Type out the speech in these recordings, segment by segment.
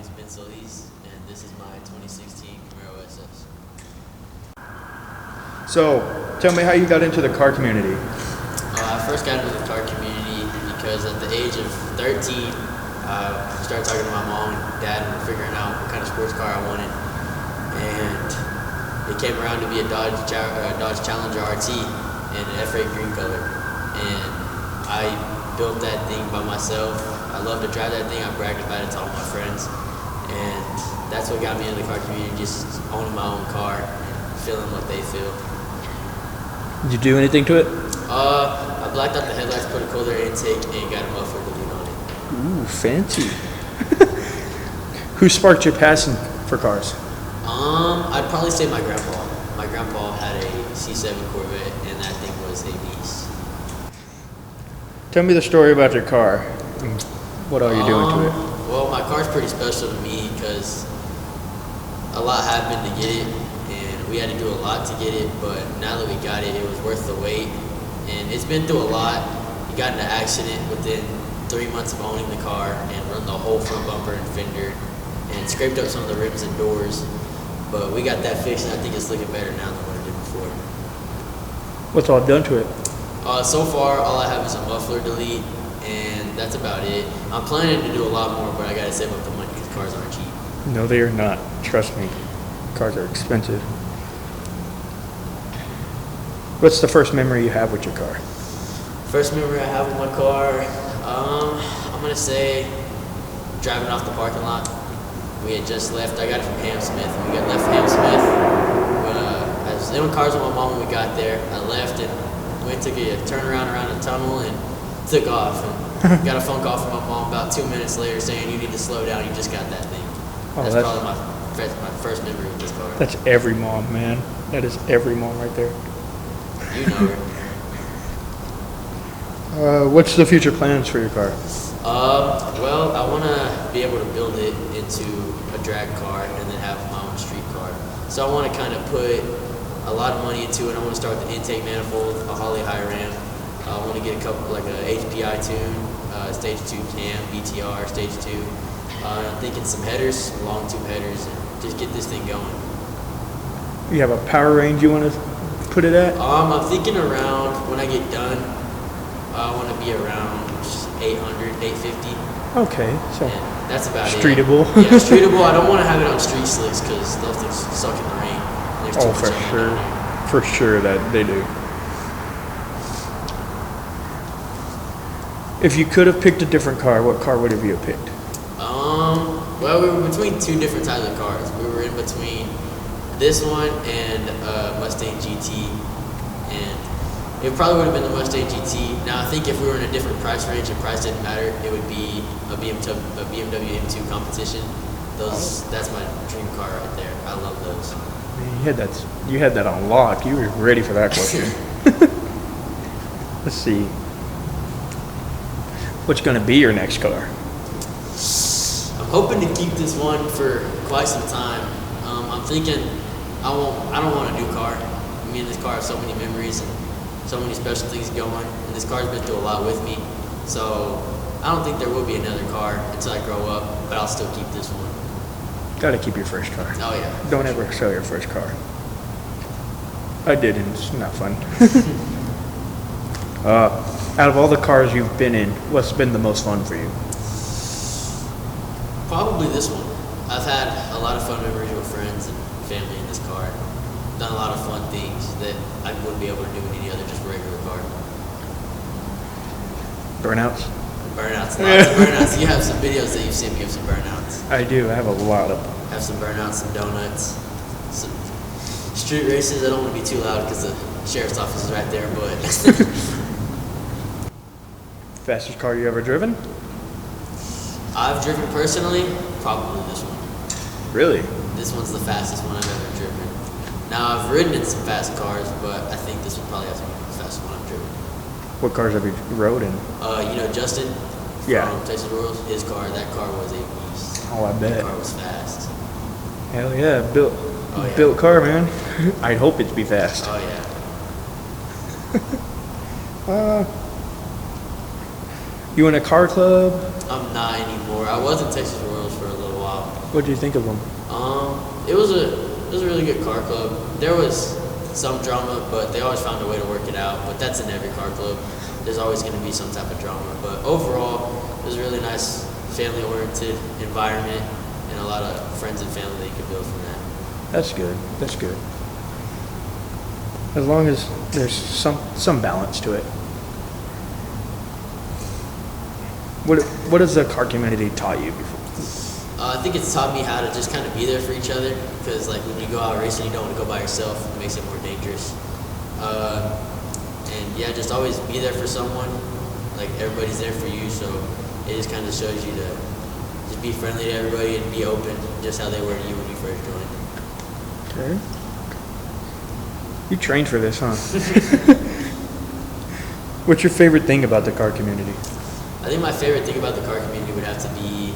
name's Ben Solis, and this is my 2016 Camaro SS. So, tell me how you got into the car community. I first got into the car community because at the age of 13, I started talking to my mom and dad and figuring out what kind of sports car I wanted. And it came around to be a Dodge Challenger RT in an F8 green color. And I built that thing by myself. I love to drive that thing. I bragged about it to all my friends. And that's what got me into the car community, just owning my own car and feeling what they feel. Did you do anything to it? I blacked out the headlights, put a cold air intake, and got a muffler to lean on it. Ooh, fancy. Who sparked your passion for cars? I'd probably say my grandpa. My grandpa had a C7 Corvette, and that thing was a beast. Tell me the story about your car. What are you doing to it? Well, my car's pretty special to me because a lot happened to get it, and we had to do a lot to get it, but now that we got it, it was worth the wait. And it's been through a lot. He got in an accident within 3 months of owning the car and run the whole front bumper and fender and scraped up some of the rims and doors. But we got that fixed, and I think it's looking better now than what it did before. What's all done to it? So far, all I have is a muffler delete, and that's about it. I'm planning to do a lot more, but I gotta save up the money because cars aren't cheap. No, they are not. Trust me. Cars are expensive. What's the first memory you have with your car? First memory I have with my car, I'm gonna say driving off the parking lot. We had just left. I got it from Hamsmith. We got left Hamsmith. I was in the cars with my mom when we got there. I left and went took a turnaround around the tunnel and took off. And got a phone call from my mom about 2 minutes later saying, "You need to slow down. You just got that thing." Oh, that's probably my first memory with this car. That's every mom, man. That is every mom right there. You know her. What's the future plans for your car? Well, I want to be able to build it into a drag car and then have my own street car. So I want to kind of put a lot of money into it. I want to start with the intake manifold, a Holley high ram. I want to get a couple, like a HPI tune, stage 2 cam, BTR, stage 2. I'm thinking some headers, some long tube headers, and just get this thing going. You have a power range you want to put it at? I'm thinking around, when I get done, I want to be around 800, 850. Okay, so and that's about streetable. it. Yeah, streetable. I don't want to have it on street slicks because those things suck in the rain. There's too Oh, much for air sure. down there. For sure that they do. If you could have picked a different car, what car would have you picked? Well, we were between two different types of cars. We were in between this one and Mustang GT, and it probably would have been the Mustang GT. Now, I think if we were in a different price range and price didn't matter, it would be a BMW M2 competition. That's my dream car right there. I love those. Man, you had that on lock. You were ready for that question. Let's see. What's going to be your next car? I'm hoping to keep this one for quite some time. I'm thinking I don't want a new car. Me and this car have so many memories and so many special things going, and this car's been through a lot with me. So I don't think there will be another car until I grow up, but I'll still keep this one. Got to keep your first car. Oh yeah. Don't ever sell your first car. I did, and it's not fun. Out of all the cars you've been in, what's been the most fun for you? Probably this one. I've had a lot of fun memories with friends and family in this car. Done a lot of fun things that I wouldn't be able to do in any other just regular car. Burnouts? Burnouts, lots of burnouts. You have some videos that you've seen me of some burnouts. I do. I have a lot of them. Have some burnouts, some donuts, some street races. I don't want to be too loud because the sheriff's office is right there, but Fastest car you ever driven? I've driven personally, probably this one. Really? This one's the fastest one I've ever driven. Now, I've ridden in some fast cars, but I think this one probably has to be the fastest one I've driven. What cars have you rode in? You know Justin Yeah. from Texas Royals? His car, that car was a beast. Oh, I bet. That car was fast. Hell yeah, built Oh, yeah. built car, man. I'd hope it'd be fast. Oh, yeah. You in a car club? I'm not anymore. I was in Texas Royals for a little while. What do you think of them? It was a really good car club. There was some drama, but they always found a way to work it out. But that's in every car club. There's always going to be some type of drama. But overall, it was a really nice family-oriented environment and a lot of friends and family that you could build from that. That's good. That's good. As long as there's some balance to it. What has the car community taught you before? I think it's taught me how to just kind of be there for each other, because like when you go out racing, you don't want to go by yourself. It makes it more dangerous. And yeah, just always be there for someone. Like everybody's there for you, so it just kind of shows you to just be friendly to everybody and be open, just how they were to you when you first joined. Okay. You trained for this, huh? What's your favorite thing about the car community? I think my favorite thing about the car community would have to be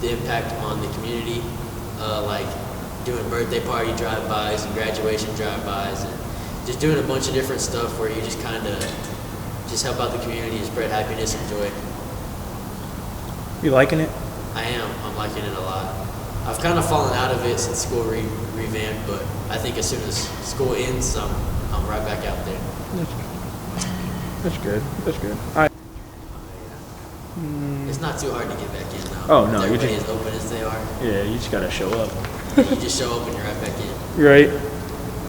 the impact on the community, like doing birthday party drive-bys and graduation drive-bys, and just doing a bunch of different stuff where you just kind of just help out the community and spread happiness and joy. You liking it? I am. I'm liking it a lot. I've kind of fallen out of it since school revamped, but I think as soon as school ends, I'm right back out there. That's good. That's good. All right. It's not too hard to get back in though. Oh no, everybody as open as they are. Yeah, you just gotta show up. You just show up and you're right back in. Right.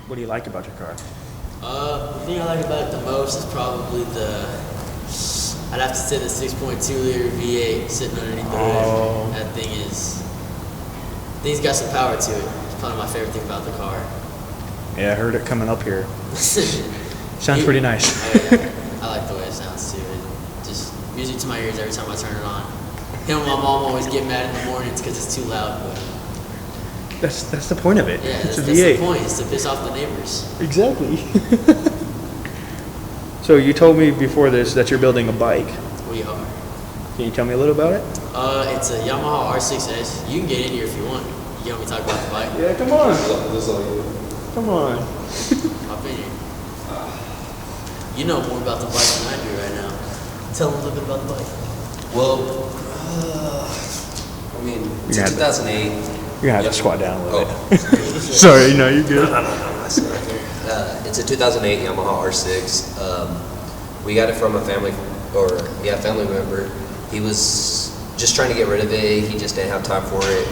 What do you like about your car? The thing I like about it the most is probably I'd have to say the 6.2 liter V8 sitting underneath the hood. That thing's got some power to it. It's probably my favorite thing about the car. Yeah, I heard it coming up here. Sounds pretty nice. I like the way it sounds too. It just music to my ears every time I turn it on. Him and my mom always get mad in the mornings because it's too loud. But that's the point of it. Yeah, it's that's a V8. the point. It's to piss off the neighbors. Exactly. So you told me before this that you're building a bike. We are. Can you tell me a little about it? It's a Yamaha R6S. You can get in here if you want. You want me to talk about the bike? Yeah, come on. Come on. Hop in here. You know more about the bike than I do right now. Tell them a little bit about the bike. Well, I mean, it's a 2008. You're gonna have to squat down a little bit. Sorry, no, you're good. It's a 2008 Yamaha R6. We got it from a family member. He was just trying to get rid of it. He just didn't have time for it.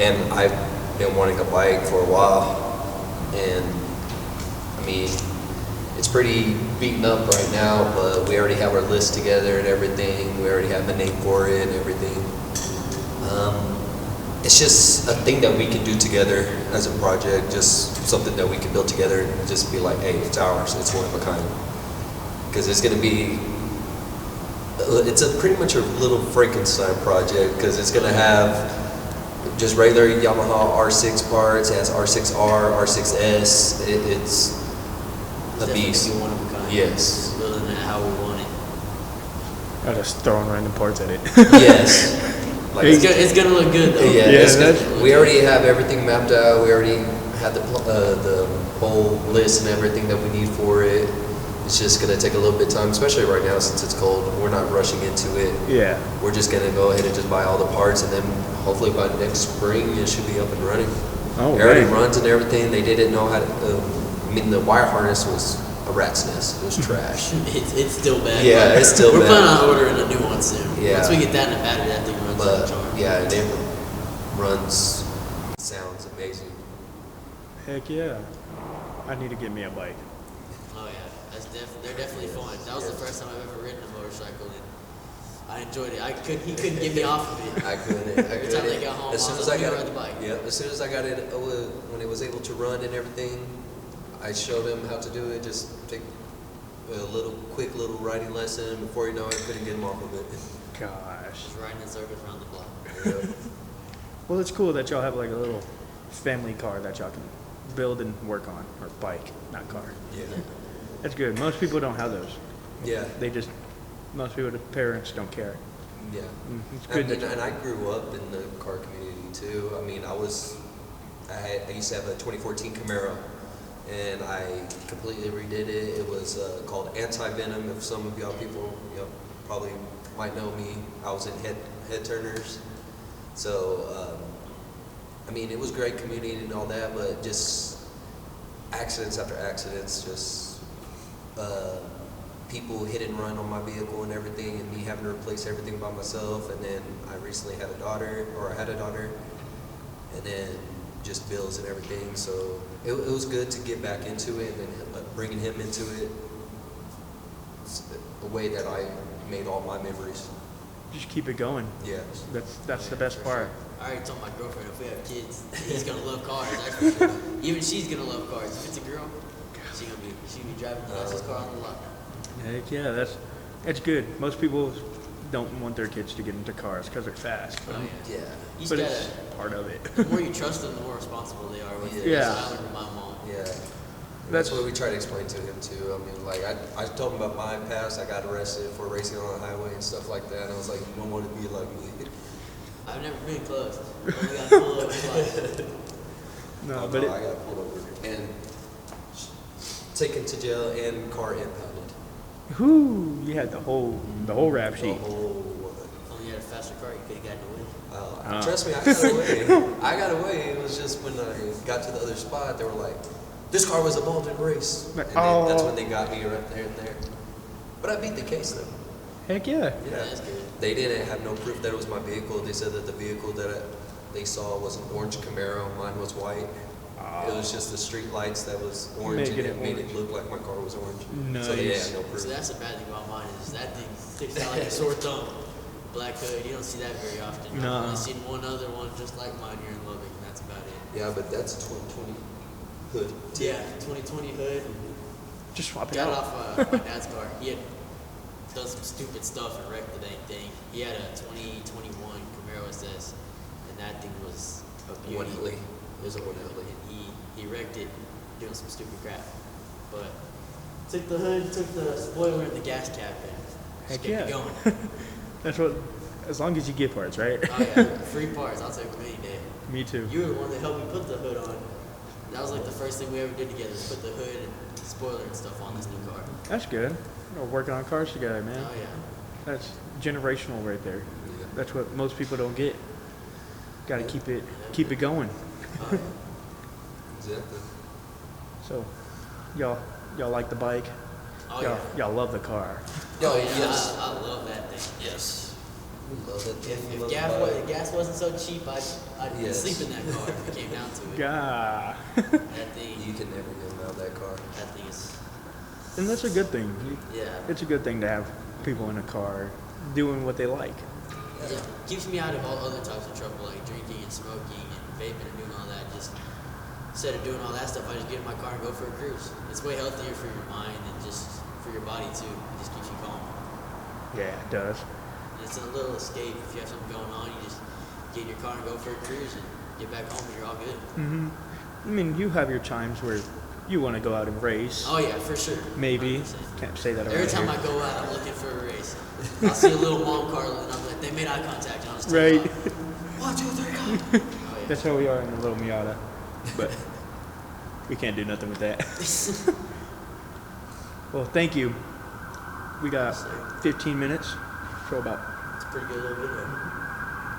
And I've been wanting a bike for a while. And I mean, it's pretty beaten up right now, but we already have our list together and everything. We already have a name for it and everything. It's just a thing that we can do together as a project, just something that we can build together and just be like, hey, it's ours, it's one of a kind. Because it's going to be, it's pretty much a little Frankenstein project, because it's going to have just regular Yamaha R6 parts. It has R6R, R6S. It's a beast. It's one of a kind. Yes. Building it how we want it. I'm just throwing random parts at it. Yes. Like It's gonna look good though. Yeah, we already have everything mapped out. We already had the whole list and everything that we need for it. It's just gonna take a little bit of time, especially right now since it's cold. We're not rushing into it. Yeah. We're just gonna go ahead and just buy all the parts, and then hopefully by next spring it should be up and running. Oh, it already right. runs and everything. They didn't know how to. The wire harness was a rat's nest. It was trash. It's still bad. Yeah, it's still We're bad. planning on ordering a new one soon. Yeah. Once we get that in the battery, that thing runs like a But charm. yeah, and it runs, sounds amazing. Heck yeah. I need to get me a bike. Oh yeah, they're definitely fun. That was the first time I've ever ridden a motorcycle, and I enjoyed it. He couldn't get me off of it. I couldn't. Every time they got home, as soon as I I got ride the bike. Yeah, as soon as I got it, when it was able to run and everything, I showed him how to do it. Just take a quick little riding lesson. Before you know it, couldn't get him off of it. Gosh. Just riding in circles around the block. Yeah. Well, it's cool that y'all have like a little family car that y'all can build and work on, or bike, not car. Yeah. That's good. Most people don't have those. Yeah. Most people, the parents don't care. Yeah. It's good And I grew up in the car community too. I mean, I used to have a 2014 Camaro, and I completely redid it. It was called Anti-Venom. If some of y'all people, probably might know me. I was in head turners. So I mean, it was great community and all that, but just accidents after accidents, just people hit and run on my vehicle and everything, and me having to replace everything by myself. And then I recently had a daughter, and then just bills and everything. So it was good to get back into it, and then bringing him into it, it's a way that I made all my memories. Just keep it going. Yeah. That's the best part. I already told my girlfriend if we have kids, he's gonna love cars. That's for sure. Even she's gonna love cars. If it's a girl, she's gonna be driving the nicest car on the lot. Heck yeah, that's good. Most people don't want their kids to get into cars because they're fast. Oh yeah. Yeah. You But just it's gotta. part of it. The more you trust them, the more responsible they are with it. Yeah. That's what I learned from my mom. Yeah. That's what we try to explain to him too. I mean, like I told him about my past. I got arrested for racing on the highway and stuff like that. And I was like, you don't want to be like me. I've never been close. Only got pulled over twice. No, but I got pulled over and taken to jail and car impounded. you had the whole rap The sheet. whole. If only you had a faster car, you could have gotten away. Trust me, I got away. I got away. It was just when I got to the other spot, they were like, "This car was involved in a race," and then that's when they got me right there and there. But I beat the case though. Heck yeah. Yeah, that's good. They didn't have no proof that it was my vehicle. They said that the vehicle that they saw was an orange Camaro. Mine was white. It was just the street lights that was orange, Making and it it made orange. it look like my car was orange. Nice. So they had no proof. So that's the bad thing about mine is that thing sticks out like a sore thumb. Black hood, you don't see that very often. No. I've only seen one other one just like mine here in Lubbock, and that's about it. Yeah, but that's a 2020 hood. Yeah, 2020 hood. Just swap it Got out. off my dad's car. He had done some stupid stuff and wrecked the dang thing. He had a 2021 Camaro SS, and that thing was a beauty. 180. It was a 180. He wrecked it doing some stupid crap. But took the hood, took the spoiler and the gas cap, and Heck just kept yeah. it going. That's what. As long as you get parts, right? Oh yeah, free parts. I'll take them any day. Me too. You were the one that helped me put the hood on. That was like the first thing we ever did together, is put the hood and spoiler and stuff on this new car. That's good. We're working on cars together, man. Oh yeah. That's generational right there. That's what most people don't get. Got to keep it going. Oh, yeah. Exactly. So, y'all like the bike? Oh Y'all love the car. Oh yeah. Yes. I love that thing. Yes. We love that thing. We If love gas wasn't so cheap, I'd Yes. sleep in that car if it came down to it. Gah. That thing. You can never get out of that car. That thing is. And that's a good thing. Yeah. It's a good thing to have people in a car doing what they like. Yeah. Keeps me out of all other types of trouble, like drinking and smoking and vaping and doing all that. Just instead of doing all that stuff, I just get in my car and go for a cruise. It's way healthier for your mind and just for your body too. It just keeps you calm. Yeah, it does. And it's a little escape. If you have something going on, you just get in your car and go for a cruise and get back home and you're all good. I mean, you have your times where you want to go out and race. Oh yeah, for sure. Maybe. 100%. Can't say that around Every time here. I go out, I'm looking for a race. I'll see a little mom car and I'm like, they made eye contact and I'll just take Right. off. 1, 2, 3, go. Oh yeah. That's how we are in the little Miata. But we can't do nothing with that. Well, thank you. We got 15 minutes. So about. It's a pretty good little video.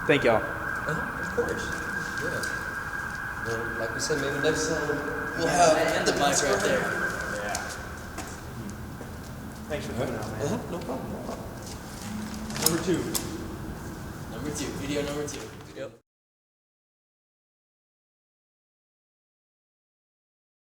Thank y'all. Of course. Yeah. Well, like we said, maybe next time we'll And the mic right there. Yeah. Thanks for coming out, man. No problem. Number 2. Number 2, video number 2. Yep.